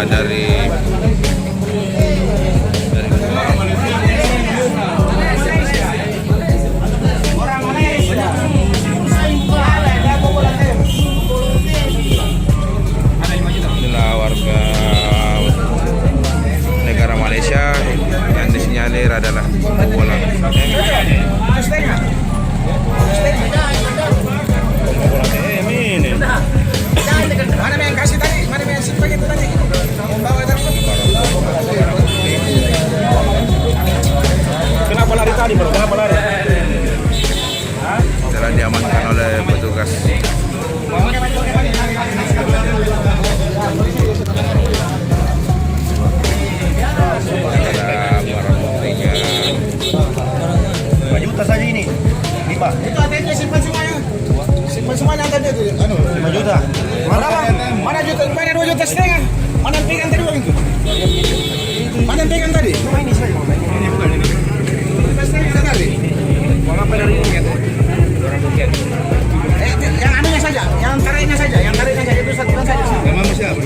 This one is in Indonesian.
dari inilah warga negara Malaysia yang disinyalir adalah pembobolan. Mana yang kasih tadi? Mana yang simpan itu tadi? Yang bawa tadi. Kenapa lari tadi, bro? Kenapa lari? Setelah diamankan oleh petugas. Ada barang buktinya. 5 juta saja ini. 5. Itu ATM simpan semuanya. Simpan semuanya tadi itu. 5 juta. Mana bang? Mana juta? Mana 2 juta setengah? Mana yang pegang tadi bang itu? Mana yang pegang tadi? Ini saja. Ini bukan ini. Juta setengah tadi. Uang apa dari ini ya? Yang anunya saja, yang tariknya saja, itu satuan saja. Nama siapa?